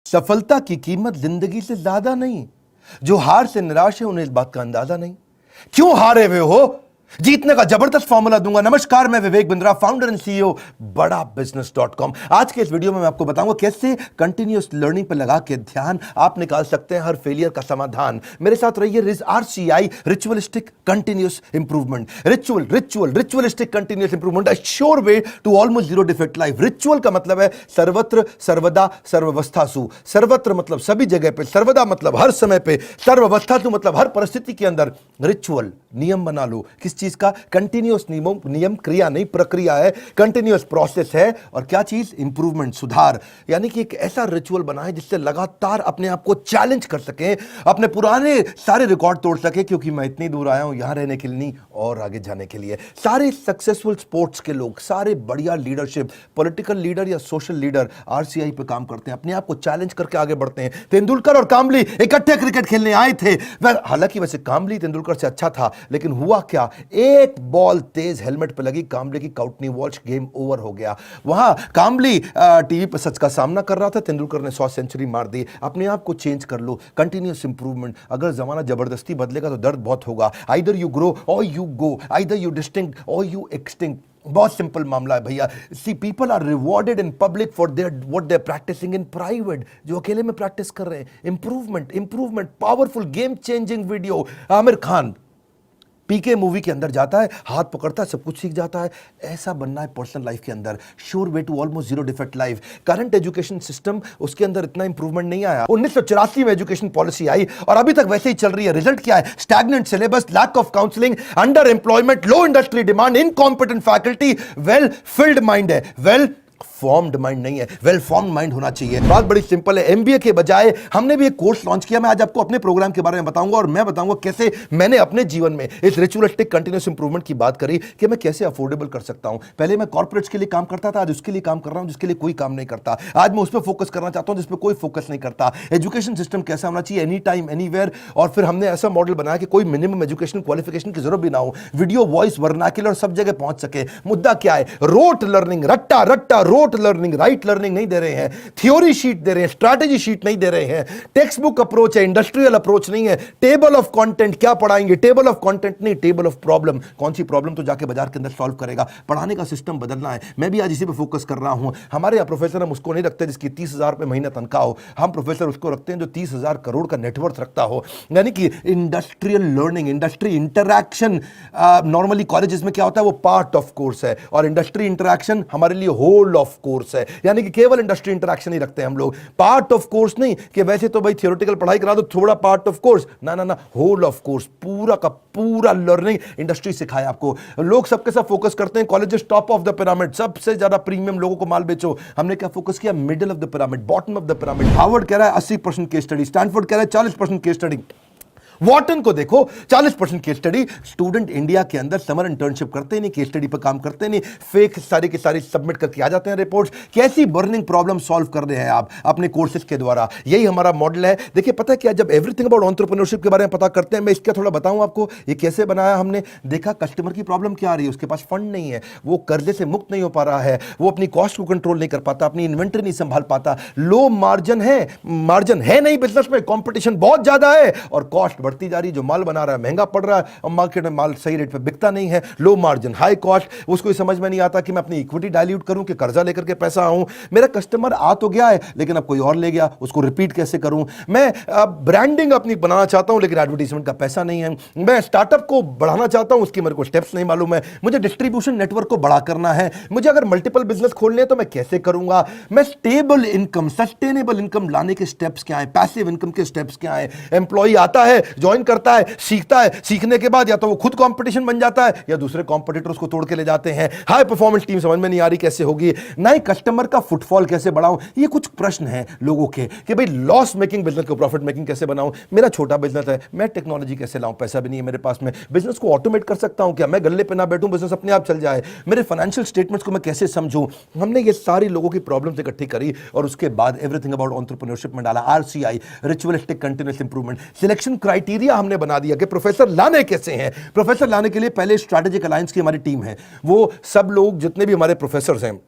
सफलता की कीमत जिंदगी से ज्यादा नहीं। जो हार से निराश है उन्हें इस बात का अंदाजा नहीं। क्यों हारे हुए हो, जीतने का जबरदस्त फॉर्मूला दूंगा। नमस्कार, मैं Vivek Bindra, founder and CEO बड़ा बिजनेस.com। आज के इस वीडियो में मैं आपको बताऊंगा कैसे कंटिन्यूअस लर्निंग पर लगा के ध्यान आप निकाल सकते हैं हर फेलियर का समाधान। मेरे साथ रहिए। RCI, ritualistic continuous improvement. Ritualistic continuous improvement, a sure way to almost zero defect life. Ritual का मतलब है सर्वत्र, सर्वदा, सर्वावस्थासु। सर्वत्र मतलब सभी जगह पे, सर्वदा मतलब हर समय पे, सर्वावस्थासु मतलब हर परिस्थिति के अंदर। रिचुअल नियम बना लो। किस चीज का? कंटिन्यूअस नियम, क्रिया नहीं प्रक्रिया है, कंटिन्यूअस प्रोसेस है। और क्या चीज? इंप्रूवमेंट, सुधार। यानी कि एक ऐसा रिचुअल बनाए जिससे लगातार अपने आप को चैलेंज कर सके, अपने पुराने सारे रिकॉर्ड तोड़ सके। क्योंकि मैं इतनी दूर आया हूं यहां रहने के लिए नहीं, और आगे जाने के लिए। सारे सक्सेसफुल स्पोर्ट्स के लोग, सारे बढ़िया लीडरशिप, पॉलिटिकल लीडर या सोशल लीडर RCI पे काम करते हैं, अपने आप को चैलेंज करके आगे बढ़ते हैं। तेंदुलकर और कामली इकट्ठे क्रिकेट खेलने आए थे। हालांकि वैसे कामली तेंदुलकर से अच्छा था, लेकिन हुआ क्या? एक बॉल तेज हेलमेट पे लगी, कामले की काउटनी वॉच, गेम ओवर हो गया। वहां कामली टीवी पर सच का सामना कर रहा था, तेंदुलकर ने 100 सेंचुरी मार दी। अपने आप को चेंज कर लो, कंटिन्यूअस इंप्रूवमेंट। अगर जमाना जबरदस्ती बदलेगा तो दर्द बहुत होगा। Either you grow or you go, either you distinct or you extinct. बहुत सिंपल मामला है भैया। See people are rewarded in public for their what they are practicing in private. जो अकेले में प्रैक्टिस कर रहे हैं, improvement, powerful game changing video. Aamir Khan PK movie के अंदर जाता है, हाथ पकड़ता है, सब कुछ सीख जाता है। ऐसा बनना है पर्सनल लाइफ के अंदर। Sure way to almost zero defect life. Current education system, उसके अंदर इतना इंप्रूवमेंट नहीं आया। 1984 में एजुकेशन पॉलिसी आई और अभी तक वैसे ही चल रही है। रिजल्ट क्या है? Stagnant syllabus, lack of counselling, under employment, low industry demand, incompetent faculty. Well filled mind है, वेल फॉर्म्ड माइंड नहीं है, वेल फॉर्म्ड माइंड होना चाहिए। बात बड़ी सिंपल है। एमबीए के बजाय हमने भी एक कोर्स लॉन्च किया। मैं आज आपको अपने प्रोग्राम के बारे में बताऊंगा और मैं बताऊंगा कैसे मैंने अपने जीवन में इस रिचुअलिस्टिक कंटिन्यूअस इंप्रूवमेंट की बात करी कि मैं कैसे अफोर्डेबल कर सकता हूं। पहले मैं कॉर्पोरेट्स के लिए काम करता था, आज उसके लिए काम कर रहा हूं जिसके लिए कोई काम नहीं करता। आज मैं उस पर फोकस करना चाहता हूं जिस पर कोई फोकस नहीं करता। एजुकेशन सिस्टम कैसा होना चाहिए? Any time anywhere. और फिर हमने ऐसा मॉडल बनाया कि कोई मिनिमम एजुकेशन क्वालिफिकेशन की जरूरत भी ना हो। वीडियो, वॉइस, वर्नाक्युलर सब जगह पहुंच सके। मुद्दा क्या है? रोट लर्निंग, रट्टा रोट लर्निंग, राइट लर्निंग नहीं दे रहे हैं। थ्योरी शीट दे रहे हैं, स्ट्रैटेजी शीट नहीं दे रहे हैं। टेक्स्ट बुक अप्रोच है, इंडस्ट्रियल अप्रोच नहीं है। टेबल ऑफ कंटेंट क्या पढ़ाएंगे? टेबल ऑफ कंटेंट नहीं, टेबल ऑफ प्रॉब्लम। कौन सी प्रॉब्लम तो जाके बाजार के अंदर सॉल्व करेगा। पढ़ाने का सिस्टम बदलना है। मैं भी आज इसी पे फोकस कर रहा हूं। हमारे यहाँ प्रोफेसर हम उसको नहीं रखते जिसकी 30,000 रुपए महीना तनख्वाह हो। हम प्रोफेसर उसको रखते हैं जो 30,000 करोड़ का नेटवर्थ रखता हो। यानी कि industrial learning, industry interaction. Normally colleges में क्या होता है? वो पार्ट ऑफ कोर्स है, और इंडस्ट्री इंटरैक्शन हमारे लिए होल ऑफ कोर्स है। यानी कि केवल इंडस्ट्री इंटरैक्शन ही रखते हैं हम लोग, पार्ट ऑफ कोर्स नहीं कि वैसे तो भाई थियोरेटिकल पढ़ाई करा दो, थोड़ा पार्ट ऑफ कोर्स। ना, होल ऑफ कोर्स, पूरा का पूरा लर्निंग इंडस्ट्री सिखाए आपको। लोग सबके सब फोकस करते हैं colleges top of the pyramid, सबसे ज्यादा प्रीमियम लोगों को माल बेचो। हमने क्या फोकस किया? Middle of the pyramid, bottom of the pyramid. Harvard कह रहा है 80% केस स्टडी, स्टैनफोर्ड कह रहा है 40% केस स्टडी। वॉटन को देखो 40% केस स्टडी। स्टूडेंट इंडिया के अंदर समर इंटर्नशिप करते नहीं, केस स्टडी पर काम करते नहीं, फेक सारी की सारी सबमिट करके आ जाते हैं रिपोर्ट्स। कैसी बर्निंग प्रॉब्लम सॉल्व कर रहे हैं आप अपने कोर्सेज के द्वारा? यही हमारा मॉडल है। देखिए पता है क्या, जब एवरीथिंग अबाउट एंटरप्रेन्योरशिप के बारे में पता करते हैं, मैं इसका थोड़ा बताऊं आपको ये कैसे बनाया हमने। देखा कस्टमर की प्रॉब्लम क्या आ रही है, उसके पास फंड नहीं है, वो कर्जे से मुक्त नहीं हो पा रहा है, वो अपनी कॉस्ट को कंट्रोल नहीं कर पाता, अपनी इन्वेंटरी नहीं संभाल पाता, लो मार्जिन है नहीं बिजनेस में, कॉम्पिटिशन बहुत ज्यादा है और कॉस्ट बढ़ती जा रही है। जो माल बना रहा है महंगा पड़ रहा है और मार्केट में माल सही रेट पे बिकता नहीं है। Low margin, high cost. उसको समझ में नहीं आता कि मैं अपनी इक्विटी डाइल्यूट करूं कि कर्जा लेकर के पैसा आऊं। मेरा कस्टमर आ तो गया है लेकिन अब कोई और ले गया, उसको रिपीट कैसे करूं। मैं ब्रांडिंग अपनी बनाना चाहता हूं लेकिन एडवर्टाइजमेंट का पैसा नहीं है। मैं स्टार्टअप को बढ़ाना चाहता हूं, उसकी मेरे को स्टेप्स नहीं मालूम है। मुझे डिस्ट्रीब्यूशन नेटवर्क को बड़ा करना है। मुझे अगर मल्टीपल बिजनेस खोलने हैं तो मैं कैसे करूंगा। मैं स्टेबल इनकम, सस्टेनेबल इनकम लाने के स्टेप्स क्या है, पैसिव इनकम के स्टेप्स क्या है। एम्प्लॉय आता है, ज्वाइन करता है, सीखता है, सीखने के बाद या तो वो खुद कंपटीशन बन जाता है या दूसरे कॉम्पिटिटर उसको तोड़ के ले जाते हैं। हाई परफॉर्मेंस टीम समझ में नहीं आ रही कैसे होगी, ना ही कस्टमर का फुटफॉल कैसे बढ़ाऊं। ये कुछ प्रश्न हैं लोगों के कि भाई लॉस मेकिंग बिजनेस को प्रॉफिट मेकिंग कैसे बनाऊं। मेरा छोटा बिजनेस है, मैं टेक्नोलॉजी कैसे लाऊं, पैसा भी नहीं है मेरे पास में। बिजनेस को ऑटोमेट कर सकता हूं क्या? मैं गल्ले पे ना बैठूं, बिजनेस अपने आप चल जाए। मेरे फाइनेंशियल स्टेटमेंट्स को मैं कैसे समझूं। हमने ये सारी लोगों की प्रॉब्लम्स इकट्ठी करी और उसके बाद एवरीथिंग अबाउट एंटरप्रेन्योरशिप में डाला। RCI, ritualistic continuous improvement. Selection criteria हमने बना दिया कि प्रोफेसर लाने कैसे हैं। प्रोफेसर लाने के लिए पहले स्ट्रैटेजिक अलायंस की हमारी टीम है। वो सब लोग जितने भी हमारे प्रोफेसर हैं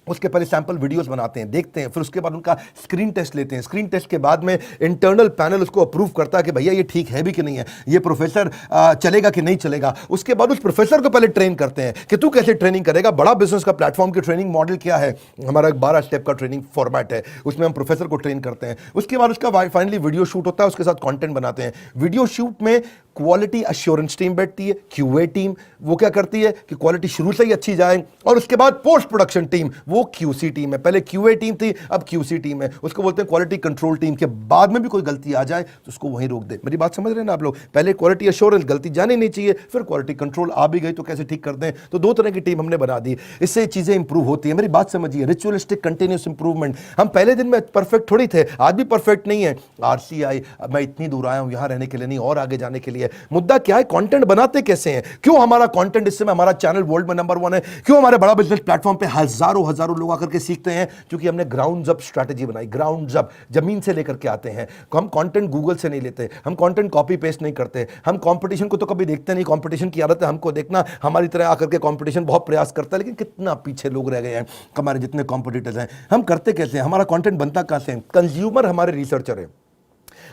उसके पहले सैंपल वीडियोस बनाते हैं, देखते हैं, फिर उसके बाद उनका स्क्रीन टेस्ट लेते हैं। स्क्रीन टेस्ट के बाद में इंटरनल पैनल उसको अप्रूव करता है कि भैया ये ठीक है भी कि नहीं है, ये प्रोफेसर चलेगा कि नहीं चलेगा। उसके बाद उस प्रोफेसर को पहले ट्रेन करते हैं कि तू कैसे ट्रेनिंग करेगा। बड़ा बिजनेस का प्लेटफॉर्म की ट्रेनिंग मॉडल क्या है, हमारा एक 12 स्टेप का ट्रेनिंग फॉर्मेट है, उसमें हम प्रोफेसर को ट्रेन करते हैं। उसके बाद उसका फाइनली वीडियो शूट होता है, उसके साथ कंटेंट बनाते हैं। वीडियो शूट में क्वालिटी अश्योरेंस टीम बैठती है, क्यूए टीम, वो क्या करती है कि क्वालिटी शुरू से ही अच्छी जाए। और उसके बाद पोस्ट प्रोडक्शन टीम, वो क्यूसी टीम है। पहले क्यूए टीम थी, अब क्यूसी टीम है, उसको बोलते हैं क्वालिटी कंट्रोल टीम। के बाद में भी कोई गलती आ जाए तो उसको वहीं रोक दे। मेरी बात समझ रहे हैं ना आप लोग? पहले क्वालिटी अश्योरेंस, गलती जानी नहीं चाहिए, फिर क्वालिटी कंट्रोल, आ भी गई तो कैसे ठीक करते हैं। तो 2 तरह की टीम हमने बना दी, इससे चीजें इंप्रूव होती है। मेरी बात समझिए, रिचुअलिस्टिक कंटिन्यूस इंप्रूवमेंट। हम पहले दिन में परफेक्ट थोड़ी थे, आज भी परफेक्ट नहीं है। आरसीआई, मैं इतनी दूर आया हूं यहां रहने के लिए नहीं, और आगे जाने के लिए। मुद्दा क्या है, कंटेंट बनाते कैसे हैं? क्यों हमारा कंटेंट, इस समय हमारा चैनल वर्ल्ड में नंबर 1 है? क्यों हमारे बड़ा बिजनेस प्लेटफॉर्म पे हजारों लोग आकर के सीखते हैं? क्योंकि हमने ग्राउंड अप स्ट्रेटजी बनाई। ग्राउंड अप, जमीन से लेकर के आते हैं। हम कंटेंट गूगल से नहीं लेते, हम कंटेंट कॉपी पेस्ट नहीं करते, हम कंपटीशन को तो कभी देखते नहीं। कंपटीशन की आदत है हमको देखना, हमारी तरह आकर के कंपटीशन बहुत प्रयास करता है, लेकिन कितना पीछे लोग रह गए हैं हमारे जितने कॉम्पिटिटर्स हैं। हम करते कैसे हैं? हमारा कंटेंट बनता कहां से? कंज्यूमर हमारे रिसर्चर है।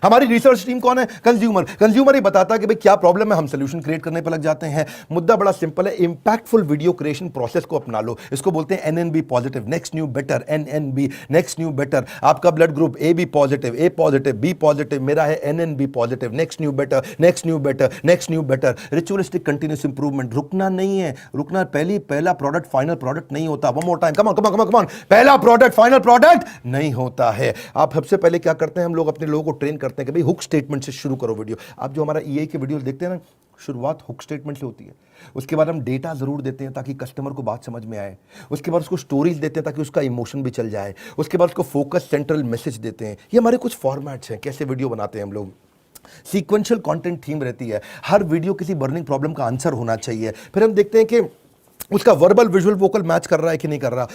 हमारी रिसर्च टीम कौन है? कंज्यूमर। कंज्यूमर ही बताता है कि भाई क्या प्रॉब्लम है, हम सोल्यूशन क्रिएट करने पर लग जाते हैं। मुद्दा बड़ा सिंपल है, इंपैक्टफुल वीडियो क्रिएशन प्रोसेस को अपना लो। इसको बोलते हैं NNB positive, next new better. NNB, next new better. आपका blood group A B positive, A positive, B positive, मेरा है NNB positive. Next new better, next new better, next new better. Ritualistic continuous improvement. रुकना नहीं है, रुकना पहला product final product नहीं होता। One more time, come on come on come on come on, पहला प्रोडक्ट फाइनल प्रोडक्ट नहीं होता है। आप सबसे पहले क्या करते हैं, हम लोग अपने लोगों को ट्रेन करते हैं कि भाई हुक स्टेटमेंट से शुरू करो वीडियो। आप जो हमारा ईआई के वीडियो देखते हैं ना, शुरुआत हुक स्टेटमेंट से होती है। उसके बाद हम डेटा जरूर देते हैं ताकि कस्टमर को बात समझ में आए। उसके बाद उसको स्टोरीज देते हैं ताकि उसका इमोशन भी चल जाए। उसके बाद उसको फोकस सेंट्रल मैसेज देते हैं। ये हमारे कुछ फॉर्मेट्स हैं कैसे वीडियो बनाते हैं हम लोग। सीक्वेंशियल कंटेंट थीम रहती है, हर वीडियो किसी बर्निंग प्रॉब्लम का आंसर होना चाहिए। फिर हम देखते हैं कि उसका वर्बल विजुअल वोकल मैच कर रहा है कि नहीं कर रहा,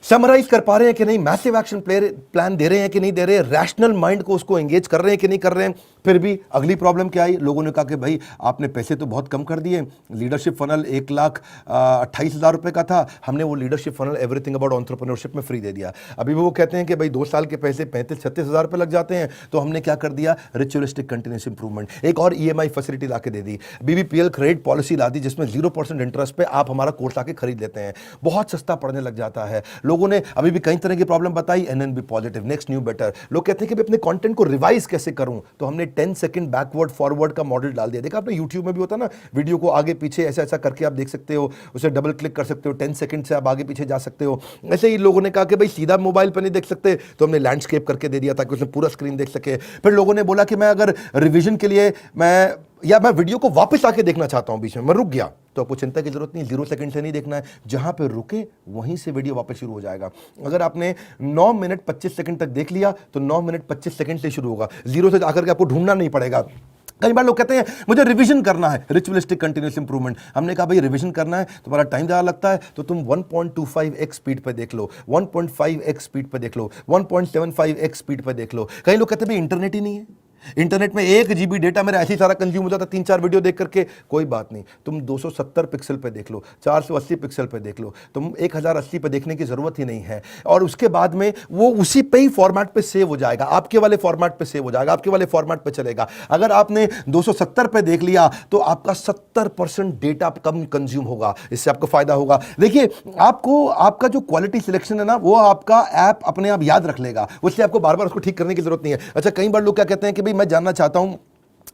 समराइज कर पा रहे हैं कि नहीं, मैसिव एक्शन प्लान दे रहे हैं कि नहीं दे रहे, रैशनल माइंड को उसको एंगेज कर रहे हैं कि नहीं कर रहे हैं। फिर भी अगली प्रॉब्लम क्या आई, लोगों ने कहा कि भाई आपने पैसे तो बहुत कम कर दिए, लीडरशिप फनल 1,28,000 रुपए का था, हमने वो leadership funnel everything about entrepreneurship में फ्री दे दिया। अभी वो कहते हैं कि भाई 2 साल के पैसे 35-36,000 रुपए लग जाते हैं। तो हमने क्या कर दिया, रिचुअलिस्टिक कंटिन्यूस इंप्रूवमेंट। एक और ईएमआई फैसिलिटी ला के दे दी, बीबीपीएल क्रेडिट पॉलिसी ला दी, जिसमें 0% इंटरेस्ट पे आप हमारा कोर्स आके खरीद लेते हैं। बहुत सस्ता पड़ने लग जाता है। लोगों ने अभी भी कई तरह की प्रॉब्लम बताई, NNB positive, next new better. लोग कहते हैं कि अपने कंटेंट को रिवाइज कैसे करूं, तो हमने 10 सेकंड बैकवर्ड फॉरवर्ड का मॉडल डाल दिया। देखा आपने यूट्यूब में भी होता ना, वीडियो को आगे पीछे ऐसा ऐसा करके आप देख सकते हो, उसे डबल क्लिक कर सकते हो, 10 सेकंड से आप आगे पीछे जा सकते हो। ऐसे ही लोगों ने कहा कि भाई सीधा मोबाइल पर नहीं देख सकते, तो हमने लैंडस्केप करके दे दिया ताकि उसमें पूरा स्क्रीन देख सके। फिर लोगों ने बोला कि मैं अगर रिवीजन के लिए मैं वीडियो को वापस आके देखना चाहता हूं, बीच में मैं रुक गया, तो आपको चिंता की जरूरत नहीं, 0 सेकंड से नहीं देखना है, जहां पे रुके वहीं से वीडियो वापस शुरू हो जाएगा। अगर आपने 9 मिनट 25 सेकंड तक देख लिया तो 9 मिनट 25 सेकंड से शुरू होगा, 0 से आकर के आपको ढूंढना नहीं पड़ेगा। कई बार लोग कहते हैं मुझे रिवीजन करना है, रिचुअलिस्टिक कंटिन्यूअस इंप्रूवमेंट। हमने कहा भाई रिवीजन करना है, तुम्हारा टाइम ज़्यादा लगता है तो तुम 1.25x स्पीड पे देख लो, 1.5x स्पीड पे देख लो, 1.75x स्पीड पे देख लो। कई लोग कहते हैं भाई इंटरनेट ही नहीं है, इंटरनेट में 1 GB डेटा मेरा ऐसे ही सारा कंज्यूम हो जाता है 3-4 वीडियो देख करके। कोई बात नहीं, तुम 270 पिक्सल पे देख लो, 480 पिक्सल पे देख लो, तुम 1080 पे देखने की जरूरत ही नहीं है। और उसके बाद में वो उसी पे ही फॉर्मेट पे सेव हो जाएगा, आपके वाले फॉर्मेट पे सेव हो जाएगा, आपके वाले फॉर्मेट पे चलेगा। अगर आपने 270 पे देख लिया तो आपका 70% डेटा कम कंज्यूम होगा, इससे आपको फायदा होगा। देखिए आपको आपका जो क्वालिटी सिलेक्शन है ना, वो आपका ऐप अपने आप याद रख लेगा, उससे आपको बार बार उसको ठीक करने की जरूरत नहीं है। अच्छा, कई बार लोग क्या कहते हैं कि भाई मैं जानना चाहता हूं,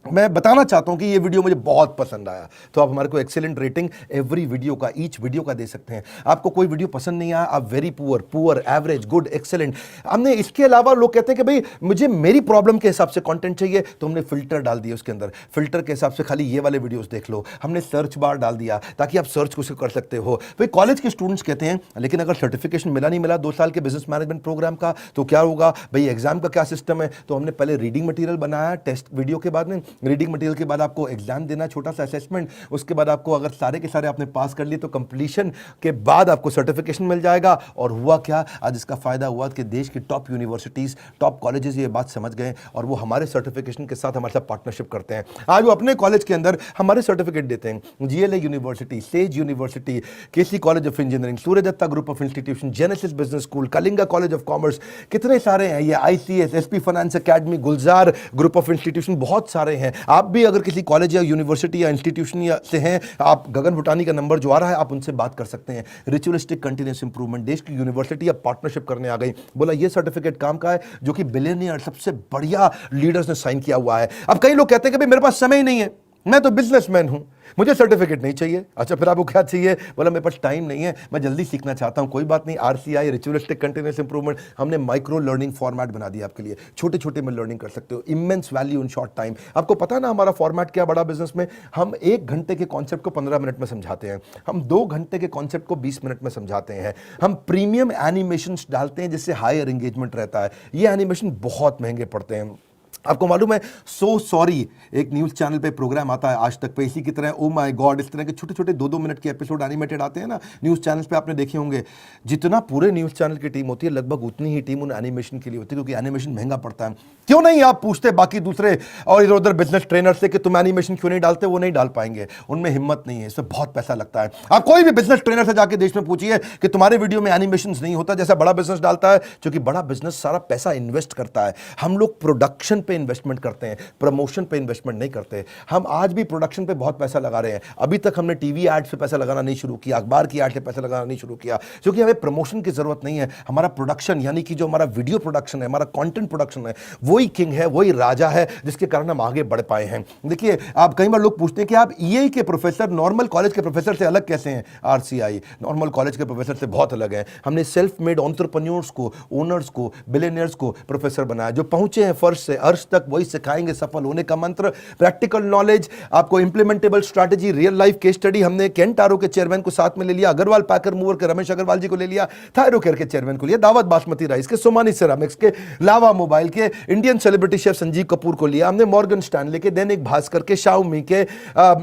मैं बताना चाहता हूं कि ये वीडियो मुझे बहुत पसंद आया, तो आप हमारे को एक्सीलेंट रेटिंग एवरी वीडियो का, ईच वीडियो का दे सकते हैं। आपको कोई वीडियो पसंद नहीं आया, आप very poor, average, good, excellent. हमने इसके अलावा लोग कहते हैं कि भाई मुझे मेरी प्रॉब्लम के हिसाब से कंटेंट चाहिए, तो हमने फिल्टर डाल दिया उसके अंदर, फिल्टर के हिसाब से खाली ये वाले वीडियोस देख लो। हमने सर्च बार डाल दिया ताकि आप सर्च कुछ कर सकते हो। भाई कॉलेज के स्टूडेंट्स कहते हैं लेकिन अगर सर्टिफिकेशन मिला नहीं मिला 2 साल के बिजनेस मैनेजमेंट प्रोग्राम का, तो क्या होगा भाई, एग्जाम का क्या सिस्टम है। तो हमने पहले रीडिंग मटेरियल बनाया टेस्ट वीडियो के बाद में, रीडिंग मटेरियल के बाद आपको एग्जाम देना, छोटा सा असेसमेंट, उसके बाद आपको अगर सारे के सारे आपने पास कर लिए तो कंप्लीशन के बाद आपको सर्टिफिकेशन मिल जाएगा। और हुआ क्या, आज इसका फायदा हुआ कि देश की टॉप यूनिवर्सिटीज, टॉप कॉलेजेस ये बात समझ गए और वो हमारे सर्टिफिकेशन के साथ हमारे साथ पार्टनरशिप करते हैं। आज वो अपने कॉलेज के अंदर हमारे सर्टिफिकेट देते हैं। GLA university, sage university, KC college of engineering, Surya Datta group of institution, Genesis business school, Kalinga college of commerce, कितने सारे हैं ये, ICS, SP finance academy, Gulzar group of institution, बहुत सारे हैं। आप भी अगर किसी कॉलेज या यूनिवर्सिटी या इंस्टीट्यूशन से हैं, आप गगन भुटानी का नंबर जो आ रहा है आप उनसे बात कर सकते हैं। रिचुअलिस्टिक कंटिन्यूअस इंप्रूवमेंट, देश की यूनिवर्सिटी अब पार्टनरशिप करने आ गई। बोला ये सर्टिफिकेट काम का है जो कि बिलियनियर सबसे बढ़िया लीडर्स ने साइन किया हुआ है। अब कई लोग कहते हैं कि भाई मेरे पास समय ही नहीं है, मैं तो बिजनेसमैन हूं, मुझे सर्टिफिकेट नहीं चाहिए। अच्छा फिर आपको क्या चाहिए? बोला मेरे पास टाइम नहीं है, मैं जल्दी सीखना चाहता हूं। कोई बात नहीं, आरसीआई, रिचुअलिस्टिक कंटिन्यूअस इंप्रूवमेंट, हमने माइक्रो लर्निंग फॉर्मेट बना दिया आपके लिए। छोटे छोटे में लर्निंग कर सकते हो, immense value in short time. आपको पता ना हमारा फॉर्मेट क्या, बड़ा बिजनेस में हम 1 घंटे के कॉन्सेप्ट को 15 मिनट में समझाते हैं, हम 2 घंटे के कॉन्सेप्ट को 20 मिनट में समझाते हैं, हम प्रीमियम एनिमेशन डालते हैं जिससे हायर एंगेजमेंट रहता है। ये एनिमेशन बहुत महंगे पड़ते हैं। आपको मालूम है, सो सॉरी एक न्यूज़ चैनल पे प्रोग्राम आता है आज तक पे, इसी की तरह ओ माय गॉड, इस तरह के छोटे छोटे 2-2 मिनट के एपिसोड एनिमेटेड आते हैं ना न्यूज़ चैनल्स पे, आपने देखे होंगे। जितना पूरे न्यूज़ चैनल की टीम होती है लगभग उतनी ही टीम उन एनिमेशन के लिए होती है, क्योंकि एनिमेशन महंगा पड़ता है। क्यों नहीं आप पूछते बाकी दूसरे और इधर उधर बिजनेस ट्रेनर से कि तुम एनिमेशन क्यों नहीं डालते? वो नहीं डाल पाएंगे, उनमें हिम्मत नहीं है, इसमें बहुत पैसा लगता है। आप कोई भी बिजनेस ट्रेनर से जाके देश में पूछिए कि तुम्हारे वीडियो में एनिमेशन नहीं होता जैसा बड़ा बिजनेस डालता है, क्योंकि बड़ा बिजनेस सारा पैसा इन्वेस्ट करता है। हम लोग प्रोडक्शन पे इन्वेस्टमेंट करते हैं, प्रमोशन पे इन्वेस्टमेंट नहीं करते। हम आज भी प्रोडक्शन पे बहुत पैसा लगा रहे हैं। अभी तक हमने टीवी एड पे पैसा लगाना नहीं शुरू किया, अखबार की एड पे पैसा लगाना नहीं शुरू किया, क्योंकि हमें प्रमोशन की जरूरत नहीं है। हमारा प्रोडक्शन यानी कि जो हमारा वीडियो प्रोडक्शन है, हमारा कंटेंट प्रोडक्शन है, वही किंग है, वही राजा है, जिसके कारण हम आगे बढ़ पाए हैं। देखिए, आप कई बार लोग पूछते हैं कि आप ईए के प्रोफेसर नॉर्मल कॉलेज के प्रोफेसर से अलग कैसे हैं? आरसीआई नॉर्मल कॉलेज के प्रोफेसर से बहुत अलग है। हमने सेल्फ मेड एंटरप्रेन्योर्स को, ओनर्स को, बिलियनियर्स को प्रोफेसर बनाया, जो पहुंचे हैं फर्श से अर्श तक, वही सिखाएंगे सफल होने का मंत्र, प्रैक्टिकल नॉलेज, आपको implementable strategy, real life case study. हमने केंटारो के चेयरमैन को साथ में ले लिया, अग्रवाल पैकर मूवर के रमेश अग्रवाल जी को ले लिया, थायरोकेयर के चेयरमैन को लिया, दावत बासमती राइस के, सोमानी सिरामिक्स के, लावा मोबाइल के, Indian celebrity chef Sanjeev Kapoor को लिया हमने, मॉर्गन स्टैनले के, दैनिक भास्कर के, शाओमी के,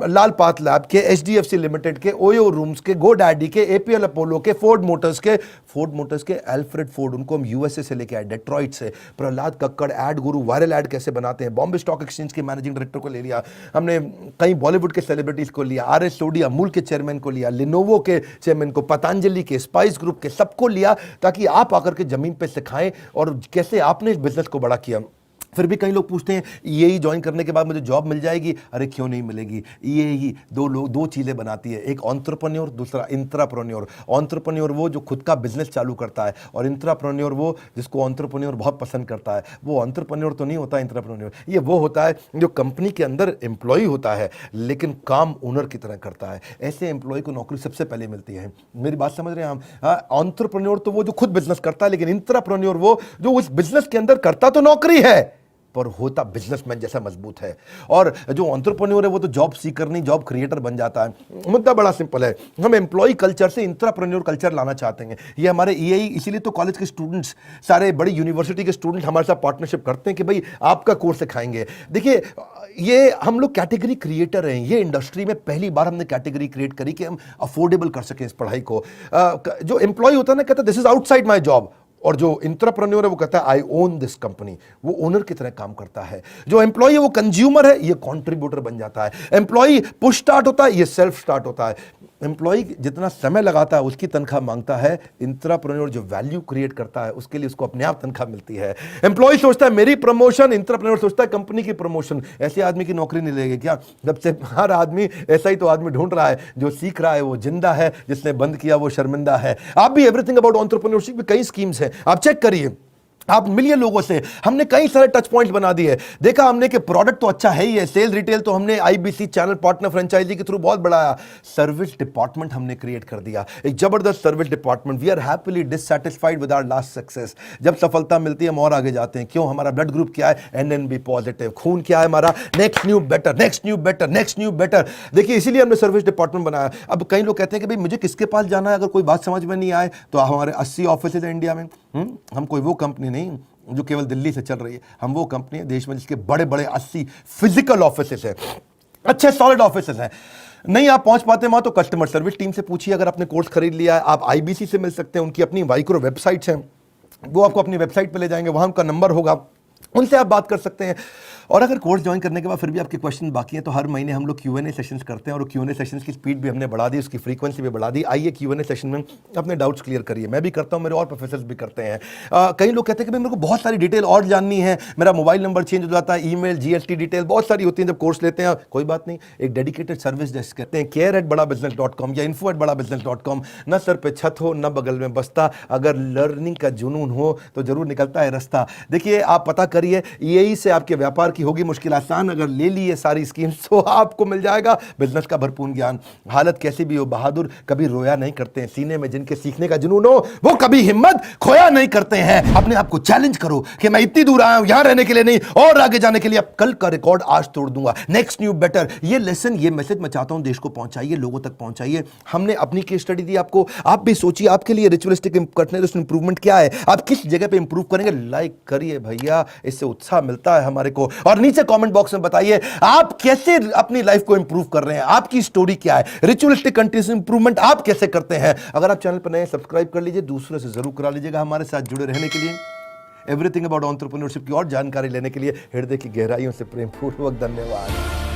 लाल पात लैब के, एचडीएफसी लिमिटेड के, ओयो रूम्स के, गो डैडी के, एपीएल अपोलो के, फोर्ड मोटर्स के एल्फ्रेड फोर्ड, उनको हम यूएसए से लेके आए, डेट्रॉइट से। प्रहलाद कक्कड़, एड गुरु, वायरल एड कैसे बनाते हैं, बॉम्बे स्टॉक एक्सचेंज के मैनेजिंग डायरेक्टर को ले लिया हमने, कई बॉलीवुड के सेलिब्रिटीज को लिया, आरएस सोडी अमूल के चेयरमैन को लिया, लिनोवो के चेयरमैन को, पतंजलि के, स्पाइस ग्रुप के, सबको लिया, ताकि आप आकर के जमीन पे सिखाएं और कैसे आपने इस बिजनेस को बड़ा किया। फिर भी कई लोग पूछते हैं ईएई ज्वाइन करने के बाद मुझे जॉब मिल जाएगी? अरे क्यों नहीं मिलेगी। ईएई दो चीज़ें बनाती है, एक एंटरप्रेन्योर, दूसरा इंट्राप्रेन्योर। एंटरप्रेन्योर वो जो खुद का बिजनेस चालू करता है, और इंट्राप्रेन्योर वो जिसको एंटरप्रेन्योर बहुत पसंद करता है। वो एंटरप्रेन्योर तो नहीं होता इंट्राप्रेन्योर, ये वो होता है जो कंपनी के अंदर एम्प्लॉय होता है लेकिन काम ओनर की तरह करता है। ऐसे एम्प्लॉय को नौकरी सबसे पहले मिलती है। मेरी बात समझ रहे हैं हम? एंटरप्रेन्योर तो वो जो खुद बिजनेस करता है, लेकिन इंट्राप्रेन्योर वो जो उस बिजनेस के अंदर करता तो नौकरी है पर होता बिजनेसमैन जैसा मजबूत है। और जो एंटरप्रेन्योर है वो तो जॉब सीकर नहीं, जॉब क्रिएटर बन जाता है। मुद्दा बड़ा सिंपल है, हम एम्प्लॉय कल्चर से इंट्राप्रेन्योर कल्चर लाना चाहते हैं। ये हमारे ईएई, इसीलिए तो कॉलेज के स्टूडेंट्स, सारे बड़ी यूनिवर्सिटी के स्टूडेंट हमारे साथ पार्टनरशिप करते हैं कि भाई आपका कोर्स सिखाएंगे। देखिए, ये हम लोग कैटेगरी क्रिएटर हैं। ये इंडस्ट्री में पहली बार हमने कैटेगरी क्रिएट करी कि हम अफोर्डेबल कर सकें इस पढ़ाई को। जो एम्प्लॉय होता है ना, कहता है this is outside my job, और जो इंट्राप्रेन्योर है वो कहता है आई ओन दिस कंपनी, वो ओनर की तरह काम करता है। जो एम्प्लॉय है वो कंज्यूमर है, ये कंट्रीब्यूटर बन जाता है। एम्प्लॉय पुश स्टार्ट होता है, ये सेल्फ स्टार्ट होता है। एम्प्लॉय जितना समय लगाता है उसकी तनख्वाह मांगता है, इंट्राप्रेन्योर जो वैल्यू क्रिएट करता है उसके लिए उसको अपने आप तनख्वाह मिलती है। एम्प्लॉय सोचता है मेरी प्रमोशन, इंट्राप्रेन्योर सोचता है कंपनी की प्रमोशन। ऐसे आदमी की नौकरी नहीं लगेगी क्या? जब से हर आदमी ऐसा ही तो आदमी ढूंढ रहा है, जो सीख रहा है वो जिंदा है, जिसने बंद किया वो शर्मिंदा है। आप भी एवरीथिंग अबाउट एंटरप्रेन्योरशिप में कई स्कीम्स हैं, आप चेक करिए। आप मिलिए लोगों से, हमने कई सारे टच पॉइंट्स बना दिए। देखा हमने कि प्रोडक्ट तो अच्छा है ही है, सेल रिटेल तो हमने आईबीसी चैनल पार्टनर फ्रेंचाइजी के थ्रू बहुत बढ़ाया। सर्विस डिपार्टमेंट हमने क्रिएट कर दिया, एक जबरदस्त service department. We are happily dissatisfied with our last success. जब सफलता मिलती है हम और आगे जाते हैं। क्यों? हमारा ब्लड ग्रुप क्या है? NNB positive. खून क्या है हमारा? Next new better, next new better, next new better. देखिए, इसीलिए हमने सर्विस डिपार्टमेंट बनाया। अब कई लोग कहते हैं कि भाई मुझे किसके पास जाना है, अगर कोई बात समझ में नहीं आए तो हमारे 80 ऑफिस है इंडिया में। हम कोई वो कंपनी नहीं जो केवल दिल्ली से चल रही है, हम वो कंपनी है देश में जिसके बड़े बड़े 80 फिजिकल ऑफिसेस हैं, अच्छे सॉलिड ऑफिसेस हैं। नहीं आप पहुंच पाते वहां तो कस्टमर सर्विस टीम से पूछिए। अगर आपने कोर्स खरीद लिया है, आप आईबीसी से मिल सकते हैं, उनकी अपनी माइक्रो वेबसाइट्स हैं, वो आपको अपनी वेबसाइट पे ले जाएंगे, वहां उनका नंबर होगा, उनसे आप बात कर सकते हैं। और अगर कोर्स ज्वाइन करने के बाद फिर भी आपके क्वेश्चन बाकी हैं तो हर महीने हम लोग Q&A सेशंस करते हैं, और Q&A सेशंस की स्पीड भी हमने बढ़ा दी, उसकी फ्रीक्वेंसी भी बढ़ा दी। आइए Q&A सेशन में अपने डाउट्स क्लियर करिए। मैं भी करता हूं, मेरे और प्रोफेसर्स भी करते हैं। कई लोग कहते हैं कि मेरे को बहुत सारी डिटेल और जाननी है, मेरा मोबाइल नंबर चेंज हो जाता है, ईमेल, GST डिटेल बहुत सारी होती है जब कोर्स लेते हैं। कोई बात नहीं, एक डेडिकेटेड सर्विस डेस्क कहते हैं care@badabusiness.com या info@badabusiness.com। न सर पे छत हो, न बगल में बस्ता, अगर लर्निंग का जुनून हो तो जरूर निकलता है रास्ता। देखिए आप पता करिए, यही से आपके व्यापार की होगी मुश्किल आसान। अगर ले लिए सारी स्कीम्स तो आपको मिल जाएगा बिजनेस का भरपूर ज्ञान। हालत कैसी भी हो, बहादुर कभी रोया नहीं करते हैं, सीने में जिनके सीखने का जुनून हो वो कभी हिम्मत खोया नहीं करते हैं। अपने आप को चैलेंज करो कि मैं इतनी दूर आया हूं यहां रहने के लिए नहीं, और आगे जाने के लिए। अब कल का रिकॉर्ड आज तोड़ दूंगा, नेक्स्ट न्यू बेटर। ये लेसन, ये मैसेज मैं चाहता हूं देश को पहुंचाइए, लोगों तक पहुंचाइए। हमने अपनी केस स्टडी दी आपको, आप भी सोचिए आपके लिए रिचुअलिस्टिक कंटिन्यूअस इंप्रूवमेंट क्या है, आप किस जगह पे इंप्रूव करेंगे। लाइक करिए भैया, इससे उत्साह मिलता है हमारे को। और नीचे कमेंट बॉक्स में बताइए आप कैसे अपनी लाइफ को इंप्रूव कर रहे हैं, आपकी स्टोरी क्या है, रिचुअलिस्टिक कंटिन्यूअस इंप्रूवमेंट आप कैसे करते हैं। अगर आप चैनल पर नए, सब्सक्राइब कर लीजिए, दूसरों से जरूर करा लीजिएगा। हमारे साथ जुड़े रहने के लिए, एवरीथिंग अबाउट एंटरप्रेन्योरशिप की और जानकारी लेने के लिए हृदय की गहराइयों से प्रेमपूर्वक धन्यवाद।